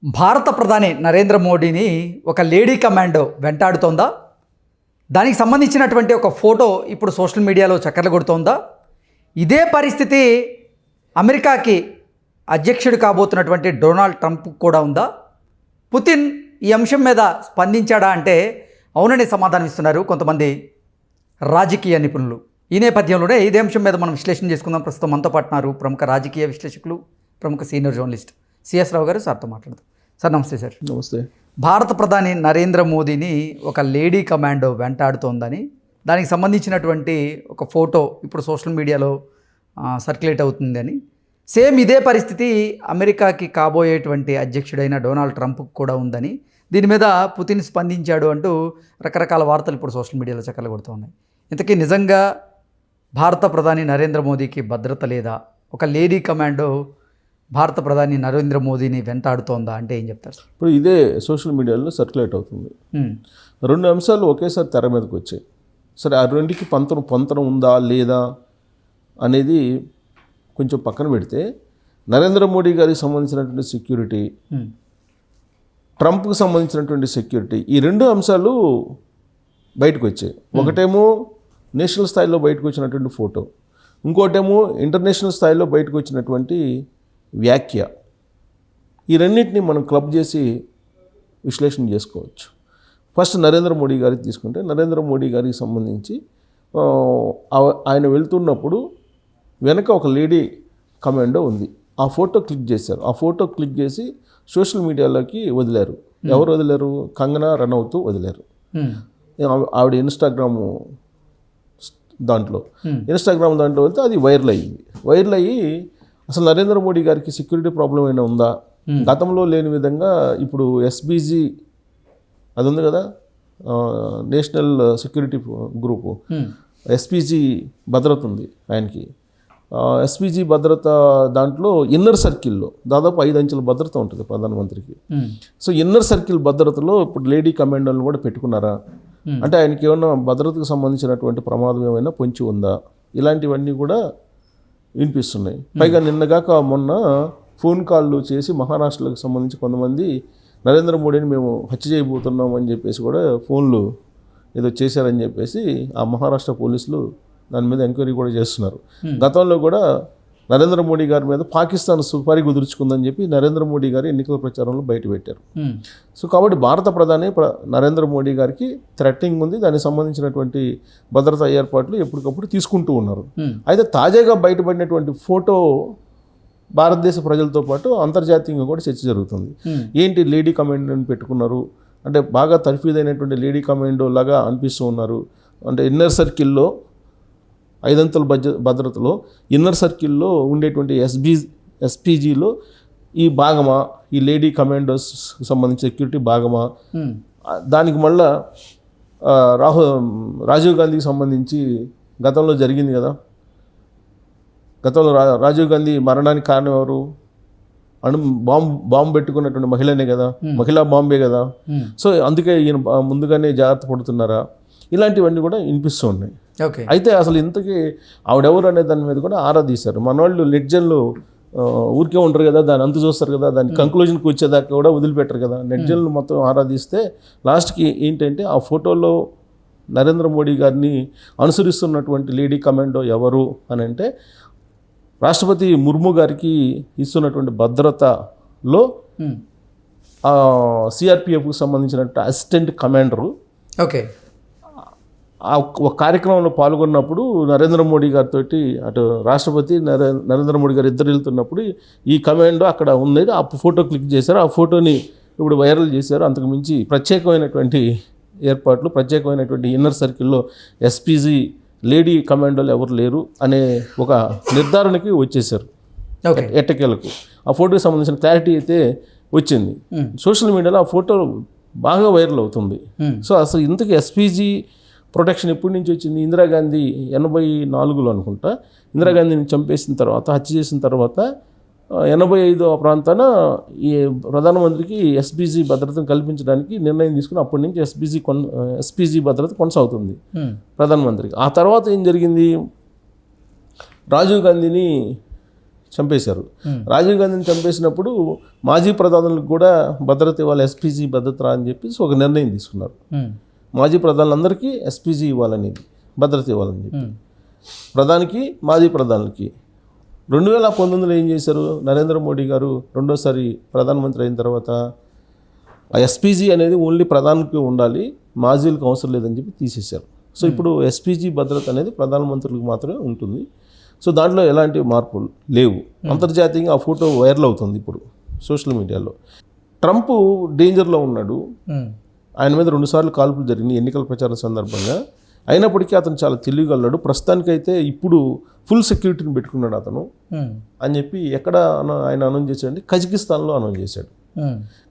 భారత ప్రధాని నరేంద్ర మోడీని ఒక లేడీ కమాండో వెంటాడుతోందా? దానికి సంబంధించినటువంటి ఒక ఫోటో ఇప్పుడు సోషల్ మీడియాలో చక్కర్లు కొడుతోందా? ఇదే పరిస్థితి అమెరికాకి అధ్యక్షుడు కాబోతున్నటువంటి డొనాల్డ్ ట్రంప్ కూడా ఉందా? పుతిన్ ఈ అంశం మీద స్పందించాడా అంటే అవునని సమాధానం ఇస్తున్నారు కొంతమంది రాజకీయ నిపుణులు. ఈ నేపథ్యంలోనే ఇదే అంశం మీద మనం విశ్లేషణ చేసుకుందాం. ప్రస్తుతం మనతో పాటున్నారు ప్రముఖ రాజకీయ విశ్లేషకులు, ప్రముఖ సీనియర్ జర్నలిస్ట్ సిఎస్ రావు గారు. సార్తో మాట్లాడదాం. సార్ నమస్తే. సార్ నమస్తే. భారత ప్రధాని నరేంద్ర మోదీని ఒక లేడీ కమాండో వెంటాడుతోందని, దానికి సంబంధించినటువంటి ఒక ఫోటో ఇప్పుడు సోషల్ మీడియాలో సర్క్యులేట్ అవుతుందని, సేమ్ ఇదే పరిస్థితి అమెరికాకి కాబోయేటువంటి అధ్యక్షుడైన డొనాల్డ్ ట్రంప్ కూడా ఉందని, దీని మీద పుతిన్ స్పందించాడు అంటూ రకరకాల వార్తలు ఇప్పుడు సోషల్ మీడియాలో చక్కర్లు కొడుతూ ఉన్నాయి. ఇంతకీ నిజంగా భారత ప్రధాని నరేంద్ర మోదీకి భద్రత లేదా? ఒక లేడీ కమాండో భారత ప్రధాని నరేంద్ర మోదీని వెంటాడుతోందా అంటే ఏం చెప్తారు? ఇప్పుడు ఇదే సోషల్ మీడియాలో సర్క్యులేట్ అవుతుంది. రెండు అంశాలు ఒకేసారి తెర మీదకి వచ్చాయి. సరే, ఆ రెండుకి పొంతన ఉందా లేదా అనేది కొంచెం పక్కన పెడితే, నరేంద్ర మోడీ గారికి సంబంధించినటువంటి సెక్యూరిటీ, ట్రంప్కి సంబంధించినటువంటి సెక్యూరిటీ, ఈ రెండు అంశాలు బయటకు వచ్చాయి. ఒకటేమో నేషనల్ స్థాయిలో బయటకు వచ్చినటువంటి ఫోటో, ఇంకోటేమో ఇంటర్నేషనల్ స్థాయిలో బయటకు వచ్చినటువంటి వ్యాఖ్య. ఈ రెండింటిని మనం క్లబ్ చేసి విశ్లేషణ చేసుకోవచ్చు. ఫస్ట్ నరేంద్ర మోడీ గారికి తీసుకుంటే, నరేంద్ర మోడీ గారికి సంబంధించి ఆయన వెళ్తున్నప్పుడు వెనక ఒక లేడీ కమాండో ఉంది. ఆ ఫోటో క్లిక్ చేశారు. ఆ ఫోటో క్లిక్ చేసి సోషల్ మీడియాలోకి వదిలారు. ఎవరు వదిలేరు? కంగనా రనౌత్ వదిలేరు. ఆవిడ ఇన్స్టాగ్రామ్ దాంట్లో వెళ్తే అది వైరల్ అయ్యి అసలు నరేంద్ర మోడీ గారికి సెక్యూరిటీ ప్రాబ్లం అయినా ఉందా? గతంలో లేని విధంగా ఇప్పుడు ఎస్బీజీ అది ఉంది కదా, నేషనల్ సెక్యూరిటీ గ్రూపు, ఎస్పీజీ భద్రత ఉంది ఆయనకి. ఎస్పీజీ భద్రత దాంట్లో ఇన్నర్ సర్కిల్లో దాదాపు 5 అంచెల భద్రత ఉంటుంది ప్రధానమంత్రికి. సో ఇన్నర్ సర్కిల్ భద్రతలో ఇప్పుడు లేడీ కమాండోలను కూడా పెట్టుకున్నారా అంటే ఆయనకి ఏమన్నా భద్రతకు సంబంధించినటువంటి ప్రమాదం ఏమైనా పొంచి ఉందా? ఇలాంటివన్నీ కూడా వినిపిస్తున్నాయి. పైగా నిన్నగాక మొన్న ఫోన్ కాళ్ళు చేసి మహారాష్ట్రలకు సంబంధించి కొంతమంది నరేంద్ర మోడీని మేము హత్య చేయబోతున్నాం అని చెప్పేసి కూడా ఫోన్లు ఏదో చేశారని చెప్పేసి ఆ మహారాష్ట్ర పోలీసులు దాని మీద ఎంక్వైరీ కూడా చేస్తున్నారు. గతంలో కూడా నరేంద్ర మోడీ గారి మీద పాకిస్తాన్ సుపారీ కుదుర్చుకుందని చెప్పి నరేంద్ర మోడీ గారి ఎన్నికల ప్రచారంలో బయట పెట్టారు. సో కాబట్టి భారత ప్రధాని నరేంద్ర మోడీ గారికి థ్రెట్టింగ్ ఉంది. దానికి సంబంధించినటువంటి భద్రతా ఏర్పాట్లు ఎప్పటికప్పుడు తీసుకుంటూ ఉన్నారు. అయితే తాజాగా బయటపడినటువంటి ఫోటో భారతదేశ ప్రజలతో పాటు అంతర్జాతీయంగా కూడా చర్చ జరుగుతుంది. ఏంటి లేడీ కమాండోని పెట్టుకున్నారు అంటే, బాగా తర్ఫీదైనటువంటి లేడీ కమాండో లాగా అనిపిస్తూ ఉన్నారు. అంటే ఇన్నర్ సర్కిల్లో 5 అంచెల భద్రతలో ఇన్నర్ సర్కిల్లో ఉండేటువంటి ఎస్పీజీలో ఈ భాగమా, ఈ లేడీ కమాండోస్ సంబంధించిన సెక్యూరిటీ భాగమా? దానికి మళ్ళా రాజీవ్ గాంధీకి సంబంధించి గతంలో జరిగింది కదా, గతంలో రాజీవ్ గాంధీ మరణానికి కారణం ఎవరు? బాంబు పెట్టుకున్నటువంటి మహిళనే కదా, మహిళా బాంబే కదా. సో అందుకే ఈయన ముందుగానే జాగ్రత్త పడుతున్నారా? ఇలాంటివన్నీ కూడా వినిపిస్తూ ఉన్నాయి. అయితే అసలు ఇంతకీ ఆవిడెవరు అనే దాని మీద కూడా ఆరా తీశారు. మన వాళ్ళు నెట్జన్లు ఊరికే ఉంటారు కదా, దాన్ని అంతు చూస్తారు కదా, దాని కంక్లూజన్కి వచ్చేదాకా కూడా వదిలిపెట్టరు కదా. నెట్జన్లు మొత్తం ఆరా తీస్తే లాస్ట్కి ఏంటంటే ఆ ఫోటోలో నరేంద్ర మోడీ గారిని అనుసరిస్తున్నటువంటి లేడీ కమాండో ఎవరు అని అంటే, రాష్ట్రపతి ముర్ము గారికి ఇస్తున్నటువంటి భద్రతలో సిఆర్పిఎఫ్కి సంబంధించినటువంటి అసిస్టెంట్ కమాండరు ఆ ఒక కార్యక్రమంలో పాల్గొన్నప్పుడు నరేంద్ర మోడీ గారితో అటు రాష్ట్రపతి నరేంద్ర మోడీ గారు ఇద్దరు వెళ్తున్నప్పుడు ఈ కమాండో అక్కడ ఉంది. ఆ ఫోటో క్లిక్ చేశారు. ఆ ఫోటోని ఇప్పుడు వైరల్ చేశారు. అంతకుమించి ప్రత్యేకమైనటువంటి ఏర్పాట్లు, ప్రత్యేకమైనటువంటి ఇన్నర్ సర్కిల్లో ఎస్పీజీ లేడీ కమాండోలు ఎవరు లేరు అనే ఒక నిర్ధారణకి వచ్చేసారు ఎట్టకేలకు. ఆ ఫోటోకి సంబంధించిన క్లారిటీ అయితే వచ్చింది. సోషల్ మీడియాలో ఆ ఫోటో బాగా వైరల్ అవుతుంది. సో అసలు ఇంతకీ ఎస్పీజీ ప్రొటెక్షన్ ఎప్పటి నుంచి వచ్చింది? ఇందిరాగాంధీ 84లో అనుకుంటా ఇందిరాగాంధీని చంపేసిన తర్వాత, హత్య చేసిన తర్వాత 85 ప్రాంతాన ఈ ప్రధానమంత్రికి ఎస్పీజీ భద్రతను కల్పించడానికి నిర్ణయం తీసుకుని అప్పటి నుంచి ఎస్పీజీ భద్రత కొనసాగుతుంది ప్రధానమంత్రికి. ఆ తర్వాత ఏం జరిగింది? రాజీవ్ గాంధీని చంపేశారు. రాజీవ్ గాంధీని చంపేసినప్పుడు మాజీ ప్రధానులకు కూడా భద్రత ఇవ్వాలి, ఎస్పీజీ భద్రత అని చెప్పేసి ఒక నిర్ణయం తీసుకున్నారు. మాజీ ప్రధానులందరికీ ఎస్పీజీ ఇవ్వాలనేది, భద్రత ఇవ్వాలని చెప్పి ప్రధానికి, మాజీ ప్రధానులకి. 2019లో ఏం చేశారు, నరేంద్ర మోడీ గారు రెండోసారి ప్రధానమంత్రి అయిన తర్వాత ఆ ఎస్పీజీ అనేది ఓన్లీ ప్రధానికి ఉండాలి, మాజీలకు అవసరం లేదని చెప్పి తీసేశారు. సో ఇప్పుడు ఎస్పీజీ భద్రత అనేది ప్రధానమంత్రులకు మాత్రమే ఉంటుంది. సో దాంట్లో ఎలాంటి మార్పులు లేవు. అంతర్జాతీయంగా ఆ ఫోటో వైరల్ అవుతుంది ఇప్పుడు సోషల్ మీడియాలో. ట్రంప్ డేంజర్లో ఉన్నాడు. ఆయన మీద 2 సార్లు కాల్పులు జరిగినాయి ఎన్నికల ప్రచారం సందర్భంగా. అయినప్పటికీ అతను చాలా తెలివిగలడు. ప్రస్తుతానికైతే ఇప్పుడు ఫుల్ సెక్యూరిటీని పెట్టుకున్నాడు అతను అని చెప్పి ఎక్కడ ఆయన అనౌన్స్ చేశాడంటే కజకిస్తాన్లో అనౌన్స్ చేశాడు.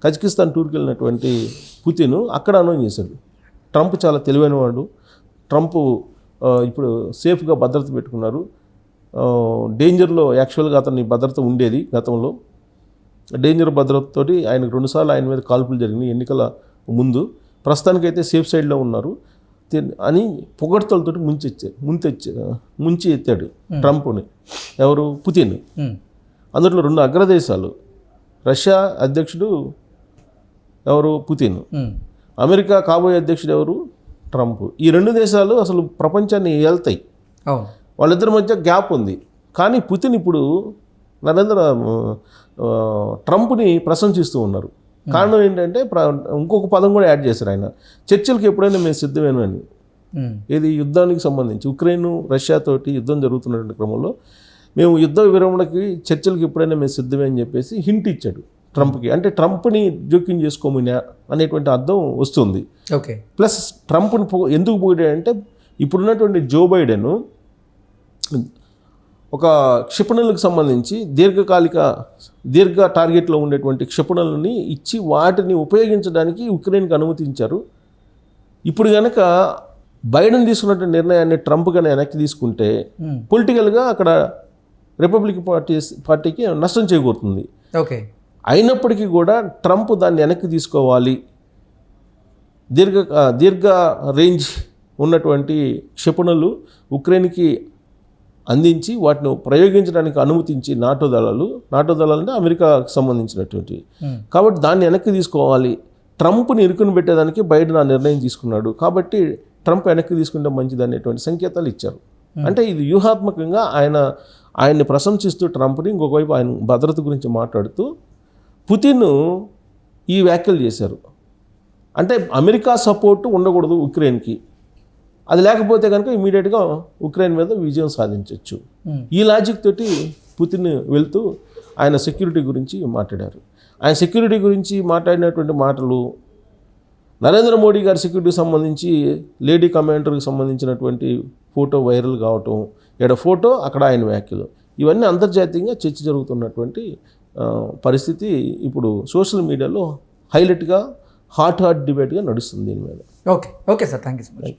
కజకిస్తాన్ టూర్కి వెళ్ళినటువంటి పుతిన్ అక్కడ అనౌన్స్ చేశాడు. ట్రంప్ చాలా తెలివైన వాడు. ట్రంప్ ఇప్పుడు సేఫ్గా భద్రత పెట్టుకున్నారు. డేంజర్లో యాక్చువల్గా అతని భద్రత ఉండేది గతంలో. డేంజర్ భద్రతతోటి ఆయనకు 2 సార్లు ఆయన మీద కాల్పులు జరిగినాయి ఎన్నికల ముందు. ప్రస్తుతానికైతే సేఫ్ సైడ్లో ఉన్నారు అని పొగడ్తలతో ముంచి ఎత్తాడు ట్రంప్ని. ఎవరు? పుతిన్. అందులో 2 అగ్రదేశాలు, రష్యా అధ్యక్షుడు ఎవరు? పుతిన్. అమెరికా కాబోయే అధ్యక్షుడు ఎవరు? ట్రంప్. ఈ 2 దేశాలు అసలు ప్రపంచాన్ని ఏళ్తాయి. వాళ్ళిద్దరి మధ్య గ్యాప్ ఉంది. కానీ పుతిన్ ఇప్పుడు ట్రంప్ని ప్రశంసిస్తూ ఉన్నారు. కారణం ఏంటంటే ఇంకొక పదం కూడా యాడ్ చేశారు ఆయన, చర్చలకు ఎప్పుడైనా మేము సిద్ధమేను అని. ఇది యుద్ధానికి సంబంధించి ఉక్రెయిన్ రష్యాతోటి యుద్ధం జరుగుతున్నటువంటి క్రమంలో మేము యుద్ధ విరమణకి చర్చలకు ఎప్పుడైనా మేము సిద్ధమే అని చెప్పేసి హింట్ ఇచ్చాడు ట్రంప్కి. అంటే ట్రంప్ని జోక్యం చేసుకోమని అనేటువంటి అర్థం వస్తుంది. ఓకే. ప్లస్ ట్రంప్ని ఎందుకు పోయాడంటే ఇప్పుడున్నటువంటి జో బైడెన్ ఒక క్షిపణులకు సంబంధించి దీర్ఘ టార్గెట్లో ఉండేటువంటి క్షిపణులని ఇచ్చి వాటిని ఉపయోగించడానికి ఉక్రెయిన్కి అనుమతించారు. ఇప్పుడు కనుక బైడెన్ తీసుకున్నటువంటి నిర్ణయాన్ని ట్రంప్ కనుక వెనక్కి తీసుకుంటే పొలిటికల్గా అక్కడ రిపబ్లిక్ పార్టీకి నష్టం చేకూరుతుంది. ఓకే. అయినప్పటికీ కూడా ట్రంప్ దాన్ని వెనక్కి తీసుకోవాలి, దీర్ఘ రేంజ్ ఉన్నటువంటి క్షిపణులు ఉక్రెయిన్కి అందించి వాటిని ప్రయోగించడానికి అనుమతించి నాటో దళాలు అంటే అమెరికాకు సంబంధించినటువంటి, కాబట్టి దాన్ని వెనక్కి తీసుకోవాలి, ట్రంప్ని ఇరుకుని పెట్టేదానికి బైడెన్ ఆ నిర్ణయం తీసుకున్నాడు. కాబట్టి ట్రంప్ వెనక్కి తీసుకుంటే మంచిది అనేటువంటి సంకేతాలు ఇచ్చారు. అంటే ఇది వ్యూహాత్మకంగా ఆయన్ని ప్రశంసిస్తూ ట్రంప్ని, ఇంకొక వైపు ఆయన భద్రత గురించి మాట్లాడుతూ పుతిన్ ఈ వ్యాఖ్యలు చేశారు. అంటే అమెరికా సపోర్టు ఉండకూడదు ఉక్రెయిన్కి, అది లేకపోతే కనుక ఇమీడియట్గా ఉక్రెయిన్ మీద విజయం సాధించవచ్చు. ఈ లాజిక్ తోటి పుతిన్ వెళ్తూ ఆయన సెక్యూరిటీ గురించి మాట్లాడారు. ఆయన సెక్యూరిటీ గురించి మాట్లాడినటువంటి మాటలు, నరేంద్ర మోడీ గారి సెక్యూరిటీకి సంబంధించి లేడీ కమాండర్కి సంబంధించినటువంటి ఫోటో వైరల్ కావటం, ఇక్కడ ఫోటో అక్కడ ఆయన వ్యాఖ్యలు, ఇవన్నీ అంతర్జాతీయంగా చర్చ జరుగుతున్నటువంటి పరిస్థితి ఇప్పుడు సోషల్ మీడియాలో హైలైట్గా హాట్ డిబేట్గా నడుస్తుంది దీని మీద. Okay sir, thank you so much.